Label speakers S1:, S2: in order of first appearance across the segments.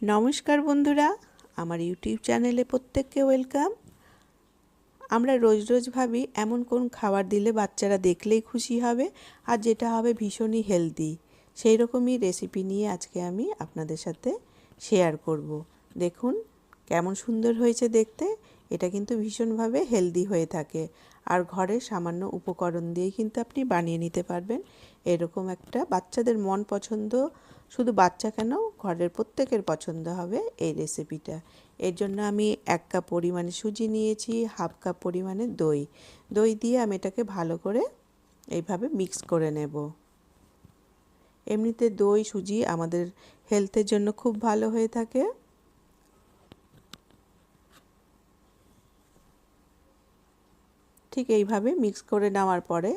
S1: নমস্কার বন্ধুরা, আমার ইউটিউব চ্যানেলে প্রত্যেককে ওয়েলকাম। আমরা রোজ রোজ ভাবি এমন কোন খাবার দিলে বাচ্চারা দেখলেই খুশি হবে আর যেটা হবে ভীষণই হেলদি। সেই রকমই রেসিপি নিয়ে আজকে আমি আপনাদের সাথে শেয়ার করব। দেখুন কেমন সুন্দর হয়েছে দেখতে। এটা কিন্তু ভীষণভাবে হেলদি হয়ে থাকে আর ঘরের সামান্য উপকরণ দিয়েই কিন্তু আপনি বানিয়ে নিতে পারবেন এরকম একটা বাচ্চাদের মন পছন্দ, শুধু বাচ্চা কেন ঘরের প্রত্যেকের পছন্দ হবে এই রেসিপিটা। এর জন্য আমি 1 কাপ পরিমাণে সুজি নিয়েছি, হাফ কাপ পরিমাণে দই দিয়ে আমি এটাকে ভালো করে এইভাবে মিক্স করে নেব। এমনিতে দই সুজি আমাদের হেলথের জন্য খুব ভালো হয়ে থাকে। ঠিক এইভাবে মিক্স করে নেওয়ার পরে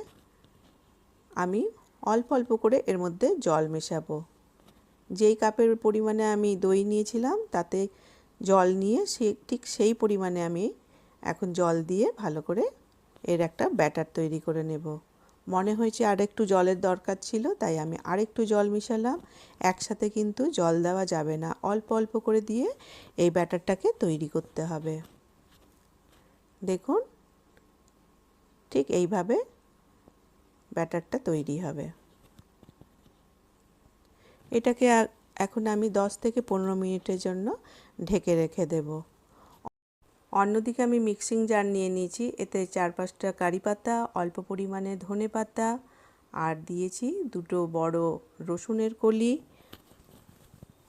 S1: আমি অল্প অল্প করে এর মধ্যে জল মেশাবো। যেই কাপের পরিমাণে আমি দই নিয়েছিলাম তাতে জল নিয়ে ঠিক সেই পরিমাণে আমি এখন জল দিয়ে ভালো করে এর একটা ব্যাটার তৈরি করে নেব। মনে হয়েছে আর একটু জলের দরকার ছিল, তাই আমি আরেকটু জল মিশালাম। একসাথে কিন্তু জল দেওয়া যাবে না, অল্প অল্প করে দিয়ে এই ব্যাটারটাকে তৈরি করতে হবে। দেখুন ঠিক এইভাবে ব্যাটারটা তৈরি হবে। এটাকে এখন আমি 10 থেকে 15 মিনিটের জন্য ঢেকে রেখে দেব। অন্যদিকে আমি মিক্সিং জার নিয়ে নিয়েছি, এতে 4-5টা কারি পাতা, অল্প পরিমাণে ধনে পাতা আর দিয়েছি 2টো বড় রসুনের কলি,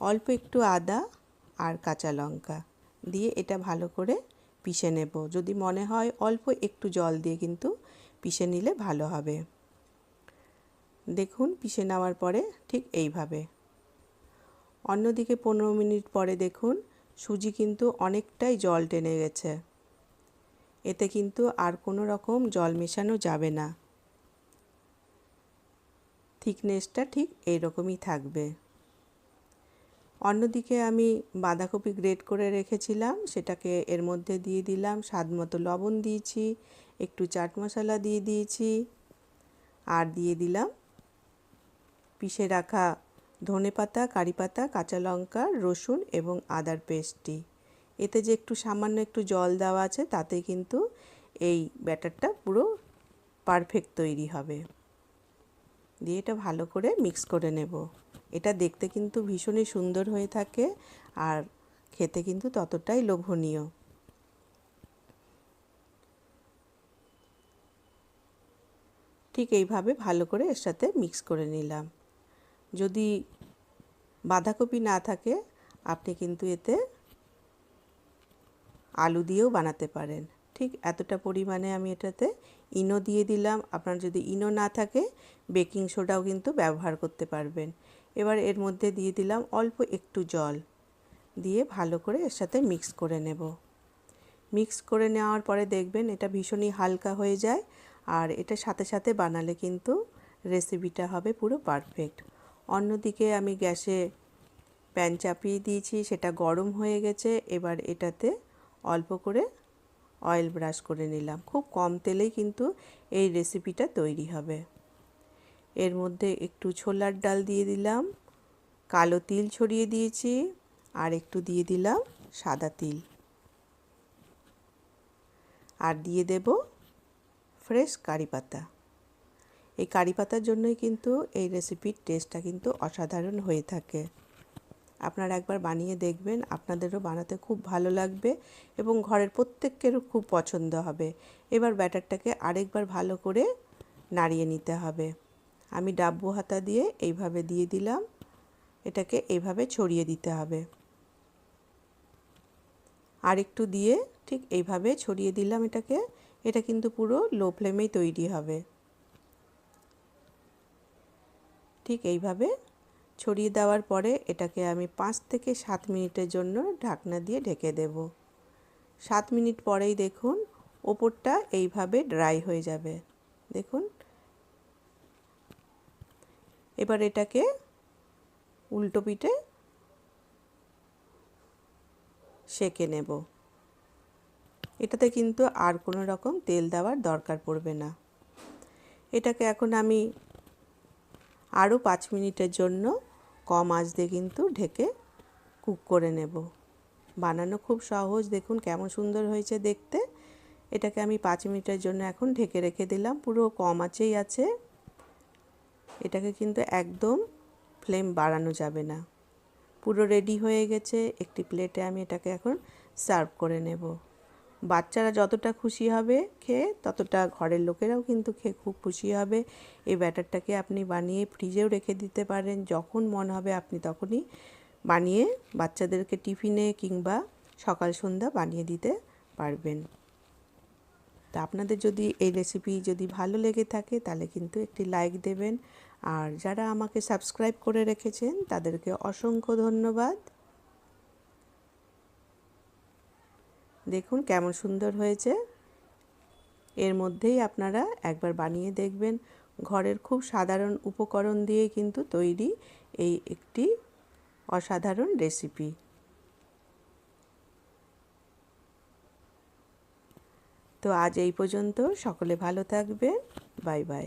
S1: অল্প একটু আদা আর কাঁচা লঙ্কা দিয়ে এটা ভালো করে পিষে নেব। যদি মনে হয় অল্প একটু জল দিয়ে কিন্তু পিষে নিলে ভালো হবে। দেখুন পিষে নেওয়ার পরে ঠিক এইভাবে। অন্যদিকে 15 মিনিট পরে দেখুন সুজি কিন্তু অনেকটাই জল টেনে গেছে। এতে কিন্তু আর কোনো রকম জল মেশানো যাবে না, থিকনেসটা ঠিক এইরকমই থাকবে। অন্যদিকে আমি বাঁধাকপি গ্রেট করে রেখেছিলাম, সেটাকে এর মধ্যে দিয়ে দিলাম, স্বাদ মতো লবণ দিয়েছি, একটু চাট মশলা দিয়ে দিয়েছি আর দিয়ে দিলাম পিষে রাখা ধনেপাতা, কারি পাতা, কাঁচা লঙ্কা, রসুন এবং আদার পেস্টটি। এতে যে একটু সামান্য একটু জল দেওয়া আছে তাতে কিন্তু এই ব্যাটারটা পুরো পারফেক্ট তৈরি হবে। দিয়ে এটা ভালো করে মিক্স করে নেব। এটা দেখতে কিন্তু ভীষণই সুন্দর হয়ে থাকে আর খেতে কিন্তু ততটাই লোভনীয়। ঠিক এইভাবে ভালো করে এর সাথে মিক্স করে নিলাম। যদি বাঁধাকপি না থাকে আপনি কিন্তু এতে আলু দিয়েও বানাতে পারেন। ঠিক এতটা পরিমাণে আমি এটাতে ইনো দিয়ে দিলাম। আপনার যদি ইনো না থাকে বেকিং সোডাও কিন্তু ব্যবহার করতে পারবেন। এবার এর মধ্যে দিয়ে দিলাম অল্প একটু জল, দিয়ে ভালো করে এর সাথে মিক্স করে নেব। মিক্স করে নেওয়ার পরে দেখবেন এটা ভীষণই হালকা হয়ে যায় আর এটা সাথে সাথে বানালে কিন্তু রেসিপিটা হবে পুরো পারফেক্ট। অন্যদিকে আমি গ্যাসে প্যান চাপিয়ে দিয়েছি, সেটা গরম হয়ে গেছে। এবার এটাতে অল্প করে অয়েল ব্রাশ করে নিলাম। খুব কম তেলেই কিন্তু এই রেসিপিটা তৈরি হবে। এর মধ্যে একটু ছোলার ডাল দিয়ে দিলাম, কালো তিল ছড়িয়ে দিয়েছি আর একটু দিয়ে দিলাম সাদা তিল আর দিয়ে দেব ফ্রেশ কারি পাতা। এই কারি পাতার জন্যই কিন্তু এই রেসিপির টেস্টটা কিন্তু অসাধারণ হয়ে থাকে। আপনারা একবার বানিয়ে দেখবেন, আপনাদেরও বানাতে খুব ভালো লাগবে এবং ঘরের প্রত্যেকেরও খুব পছন্দ হবে। এবার ব্যাটারটাকে আরেকবার ভালো করে নাড়িয়ে নিতে হবে। আমি ডাব্বু হাতা দিয়ে এইভাবে দিয়ে দিলাম, এটাকে এইভাবে ছড়িয়ে দিতে হবে। আর একটু দিয়ে ঠিক এইভাবে ছড়িয়ে দিলাম এটাকে। এটা কিন্তু পুরো লো ফ্লেমেই তৈরি হবে। ঠিক এইভাবে ছড়িয়ে দেওয়ার পরে এটাকে আমি 5 থেকে 7 মিনিটের জন্য ঢাকনা দিয়ে ঢেকে দেব। 7 মিনিট পরেই দেখুন ওপরটা এইভাবে ড্রাই হয়ে যাবে। দেখুন এবার এটাকে উল্টো পিঠে সেঁকে নেব। এটাতে কিন্তু আর কোনো রকম তেল দেওয়ার দরকার পড়বে না। এটাকে এখন আমি আরও 5 মিনিটের জন্য কম আঁচ দিয়ে কিন্তু ঢেকে কুক করে নেব। বানানো খুব সহজ, দেখুন কেমন সুন্দর হয়েছে দেখতে। এটাকে আমি 5 মিনিটের জন্য এখন ঢেকে রেখে দিলাম, পুরো কম আঁচেই আছে। এটাকে কিন্তু একদম ফ্লেম বাড়ানো যাবে না। পুরো রেডি হয়ে গেছে। একটি প্লেটে আমি এটাকে এখন সার্ভ করে নেব। বাচ্চারা যতটা খুশি হবে খেয়ে, ততটা ঘরের লোকেরাও কিন্তু খেয়ে খুব খুশি হবে। এই ব্যাটারটাকে আপনি বানিয়ে ফ্রিজেও রেখে দিতে পারেন, যখন মন হবে আপনি তখনই বানিয়ে বাচ্চাদেরকে টিফিনে কিংবা সকাল সন্ধ্যা বানিয়ে দিতে পারবেন। তা আপনাদের যদি এই রেসিপি যদি ভালো লেগে থাকে তাহলে কিন্তু একটি লাইক দেবেন। আর যারা আমাকে সাবস্ক্রাইব করে রেখেছেন তাদেরকে অসংখ্য ধন্যবাদ। দেখুন কেমন সুন্দর হয়েছে। এর মধ্যেই আপনারা একবার বানিয়ে দেখবেন। ঘরের খুব সাধারণ উপকরণ দিয়ে কিন্তু তৈরি এই একটি অসাধারণ রেসিপি। তো আজ এই পর্যন্ত। সকলে ভালো থাকবেন। Bye bye.